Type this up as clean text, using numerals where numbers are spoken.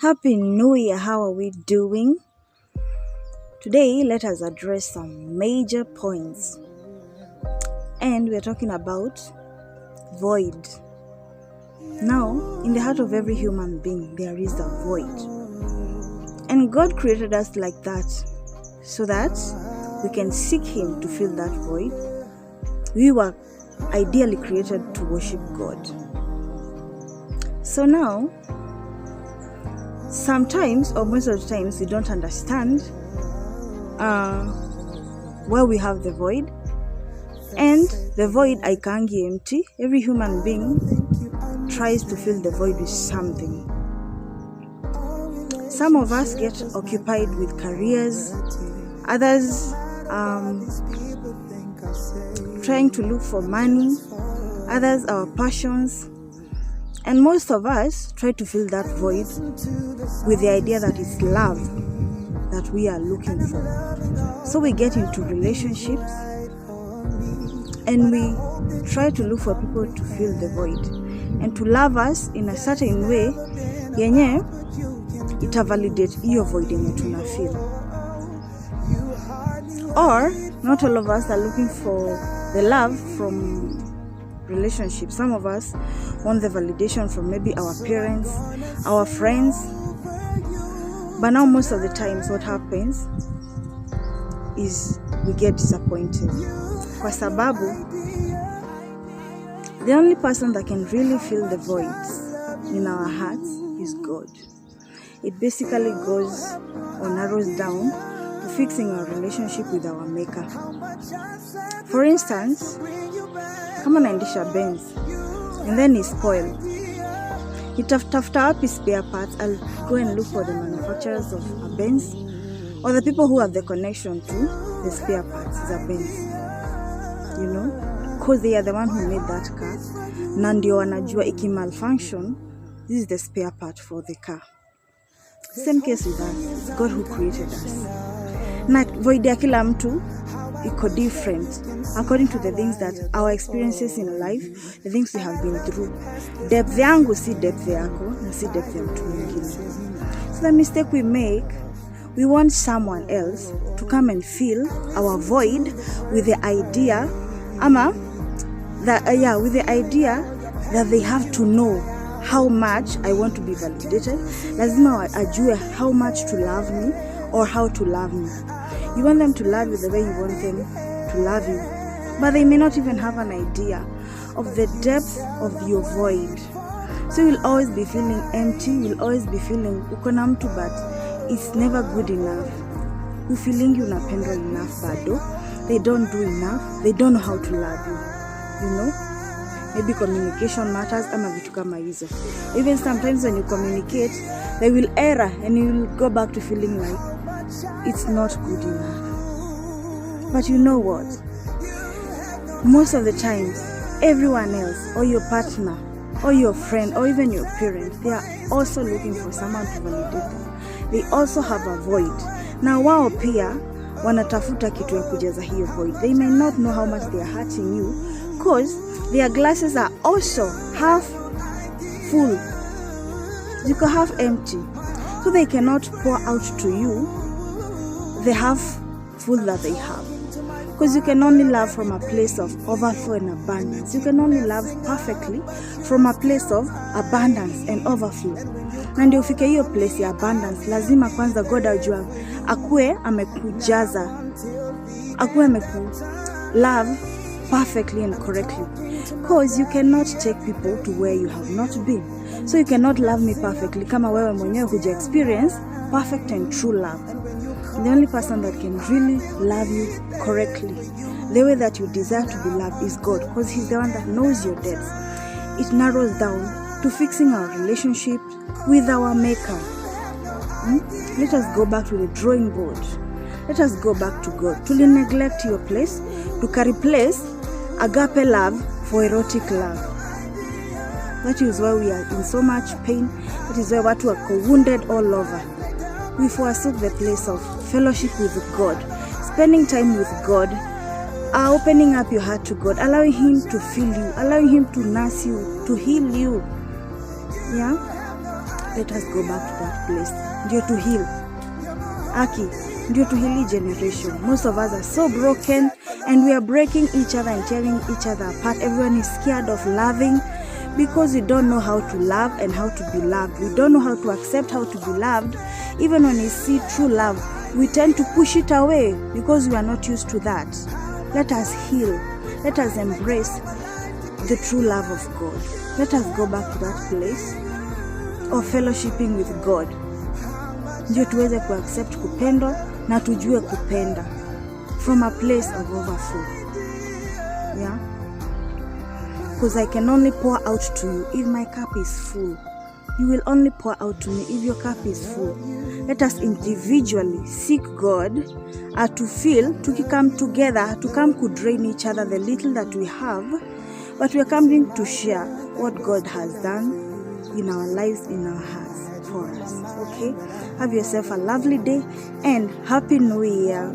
Happy New Year, how are we doing? Today, let us address some major points. And we're talking about void. Now, in the heart of every human being, there is a void. And God created us like that, so that we can seek Him to fill that void. We were ideally created to worship God. So now, sometimes, or most of the times, we don't understand why we have the void. And the void aikangi empty. Every human being tries to fill the void with something. Some of us get occupied with careers, others trying to look for money, others our passions, and most of us try to fill that void with the idea that it's love that we are looking for. So we get into relationships and we try to look for people to fill the void and to love us in a certain way yenye ita validate hiyo void yenye tuna feel. Or not all of us are looking for the love from relationships. Some of us want the validation from maybe our parents, our friends. But now most of the times what happens is we get disappointed. Kwa sababu the only person that can really fill the voids in our hearts is God. It basically goes or narrows down to fixing our relationship with our maker. For instance, kama naendesha Benz and then it's spoiled, nitafuta wapi spare parts? I'll go and look for the manufacturers of a Benz or the people who have the connection to the spare parts za Benz, you know, because they are the one who made that car na ndio wanajua iki malfunction, this is the spare part for the car. Same case with us. It's God who created us. Na void ya kila mtu iko different according to the things that our experiences in life, the things we have been through. Depth yangu si depth yako na si depth ya mtu mwingine. So the mistake we make, we want someone else to come and fill our void with the idea with the idea that they have to know how much I want to be validated. Lazima ajue how much to love me or how to love me. You want them to love you the way you want them to love you, but they may not even have an idea of the depth of your void. So you'll always be feeling empty, you'll always be feeling uko na mtu but it's never good enough. You feeling unapendwa enough bado. They don't do enough, they don't know how to love you. You know? Maybe communication matters ama vitu kama hizo. Even sometimes when you communicate, they will error and you will go back to feeling like it's not good enough. But you know what? Most of the times, everyone else or your partner or your friend or even your parents, they are also looking for someone to validate them. They also have a void. Na wao pia wanatafuta kitu ya kujaza hiyo void. They may not know how much they are hurting you because their glasses are also half full. You can half empty. So they cannot pour out to you the half full that they have. Because you can only love from a place of overflow and abundance. You can only love perfectly from a place of abundance and overflow. Na ndio ufike hiyo place ya abundance, lazima kwanza God ajua akue amekujaza, akue love perfectly and correctly. Because you cannot take people to where you have not been. So you cannot love me perfectly kama wewe mwenyewe huja experience perfect and true love. The only person that can really love you correctly, the way that you desire to be loved, is God, because He's the one that knows your depths. It narrows down to fixing our relationship with our Maker. Let us go back to the drawing board. Let us go back to God. To neglect your place, to replace agape love for erotic love. That is why we are in so much pain. That is why watu are wounded all over. We forsook the place of fellowship with God, spending time with God, opening up your heart to God, allowing Him to fill you, allowing Him to nurse you, to heal you. Yeah? Let us go back to that place. Ndio to heal. Aki, ndio to heal generation. Most of us are so broken and we are breaking each other and tearing each other apart. Everyone is scared of loving because we don't know how to love and how to be loved. We don't know how to accept how to be loved. Even when we see true love, we tend to push it away because we are not used to that. Let us heal. Let us embrace the true love of God. Let us go back to that place of fellowshipping with God. Ndio tuweze kuaccept kupendwa na tujue kupenda from a place of overflow. Yeah? Because I can only pour out to you if my cup is full. You will only pour out to me if your cup is full. Let us individually seek God to feel, to come together, to come to drain each other the little that we have, but we are coming to share what God has done in our lives, in our hearts for us. Okay? Have yourself a lovely day and Happy New Year.